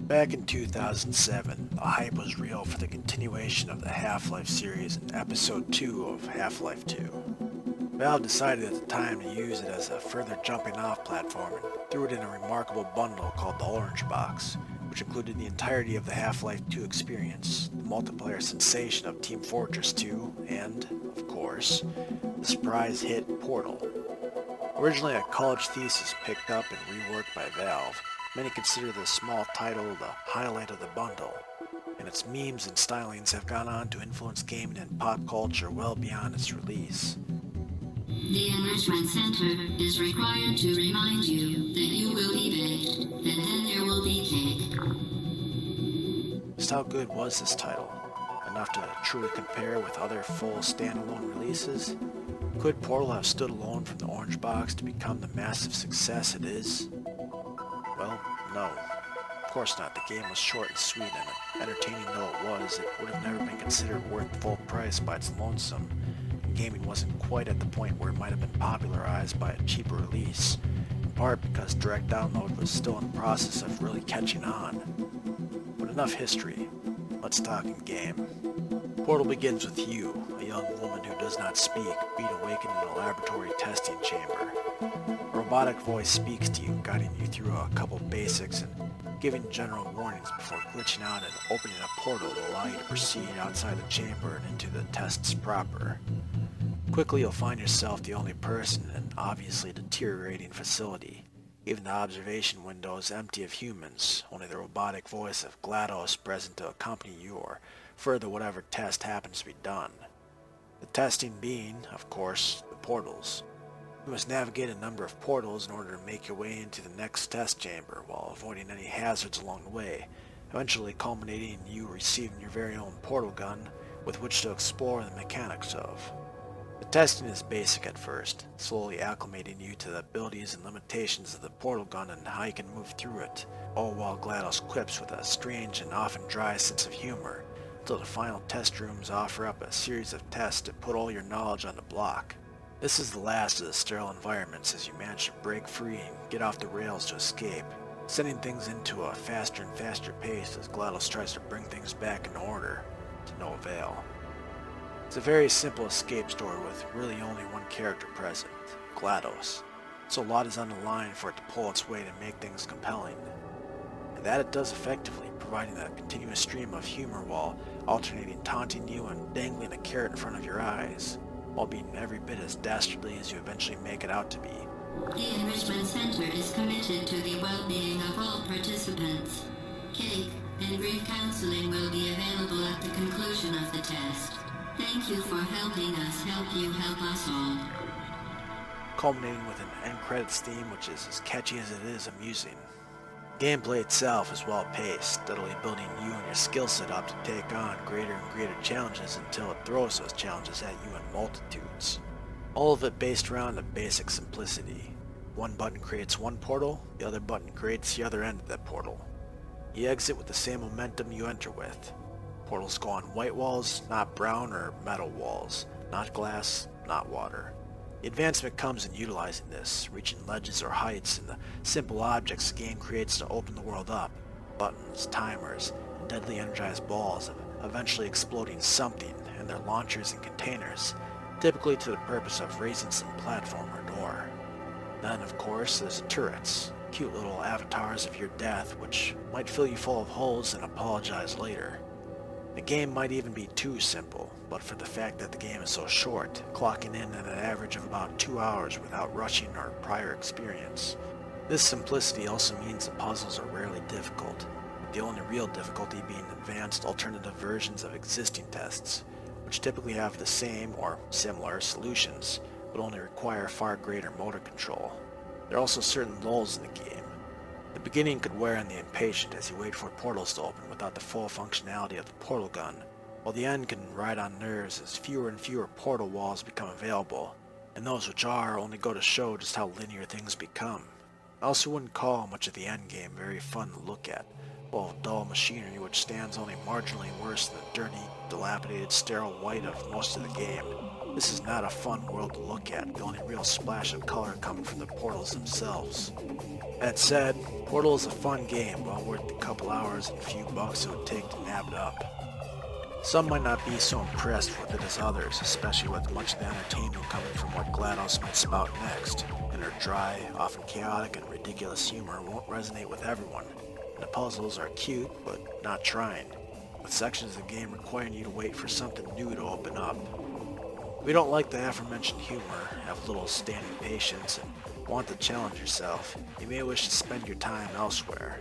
Back in 2007, the hype was real for the continuation of the Half-Life series in Episode 2 of Half-Life 2. Valve decided at the time to use it as a further jumping-off platform and threw it in a remarkable bundle called the Orange Box, which included the entirety of the Half-Life 2 experience, the multiplayer sensation of Team Fortress 2, and, of course, the surprise hit Portal. Originally a college thesis picked up and reworked by Valve, many consider the small title the highlight of the bundle, and its memes and stylings have gone on to influence gaming and pop culture well beyond its release. The Enrichment Center is required to remind you that you will be baked, and then there will be cake. Just how good was this title? Enough to truly compare with other full standalone releases? Could Portal have stood alone from the Orange Box to become the massive success it is? Well, no. Of course not. The game was short and sweet, and entertaining though it was, it would have never been considered worth full price by its lonesome. Gaming wasn't quite at the point where it might have been popularized by a cheaper release, in part because direct download was still in the process of really catching on. But enough history. Let's talk in-game. Portal begins with you, a young woman who does not speak, being awakened in a laboratory testing chamber. A robotic voice speaks to you, guiding you through a couple basics and giving general warnings before glitching out and opening a portal to allow you to proceed outside the chamber and into the tests proper. Quickly you'll find yourself the only person in an obviously deteriorating facility. Even the observation window is empty of humans, only the robotic voice of GLaDOS present to accompany you or further whatever test happens to be done. The testing being, of course, the portals. You must navigate a number of portals in order to make your way into the next test chamber while avoiding any hazards along the way, eventually culminating in you receiving your very own portal gun with which to explore the mechanics of. The testing is basic at first, slowly acclimating you to the abilities and limitations of the portal gun and how you can move through it, all while GLaDOS quips with a strange and often dry sense of humor, until the final test rooms offer up a series of tests to put all your knowledge on the block. This is the last of the sterile environments as you manage to break free and get off the rails to escape, sending things into a faster and faster pace as GLaDOS tries to bring things back into order, to no avail. It's a very simple escape story with really only one character present, GLaDOS, so a lot is on the line for it to pull its weight and make things compelling. And that it does effectively, providing a continuous stream of humor while alternating taunting you and dangling a carrot in front of your eyes, while being every bit as dastardly as you eventually make it out to be. The Enrichment Center is committed to the well-being of all participants. Cake and brief counseling will be available at the conclusion of the test. Thank you for helping us help you help us all. Culminating with an end credits theme which is as catchy as it is amusing. Gameplay itself is well paced, steadily building you and your skill set up to take on greater and greater challenges until it throws those challenges at you in multitudes. All of it based around a basic simplicity. One button creates one portal, the other button creates the other end of that portal. You exit with the same momentum you enter with. Portals go on white walls, not brown or metal walls, not glass, not water. The advancement comes in utilizing this, reaching ledges or heights, and the simple objects the game creates to open the world up, buttons, timers, and deadly energized balls of eventually exploding something, and their launchers and containers, typically to the purpose of raising some platform or door. Then, of course, there's the turrets, cute little avatars of your death, which might fill you full of holes and apologize later. The game might even be too simple, but for the fact that the game is so short, clocking in at an average of about 2 hours without rushing our prior experience. This simplicity also means the puzzles are rarely difficult, with the only real difficulty being advanced alternative versions of existing tests, which typically have the same or similar solutions, but only require far greater motor control. There are also certain lulls in the game. The beginning could wear on the impatient as you wait for portals to open without the full functionality of the portal gun, while the end can ride on nerves as fewer and fewer portal walls become available, and those which are only go to show just how linear things become. I also wouldn't call much of the endgame very fun to look at, full of dull machinery which stands only marginally worse than the dirty, dilapidated, sterile white of most of the game. This is not a fun world to look at, the only real splash of color coming from the portals themselves. That said, Portal is a fun game, well worth the couple hours and few bucks it would take to nab it up. Some might not be so impressed with it as others, especially with much of the entertainment coming from what GLaDOS might spout next, and her dry, often chaotic and ridiculous humor won't resonate with everyone, and the puzzles are cute, but not trying, with sections of the game requiring you to wait for something new to open up. We don't like the aforementioned humor, have little standing patience, and want to challenge yourself. You may wish to spend your time elsewhere.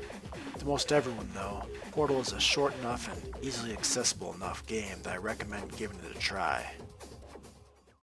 To most everyone though, Portal is a short enough and easily accessible enough game that I recommend giving it a try.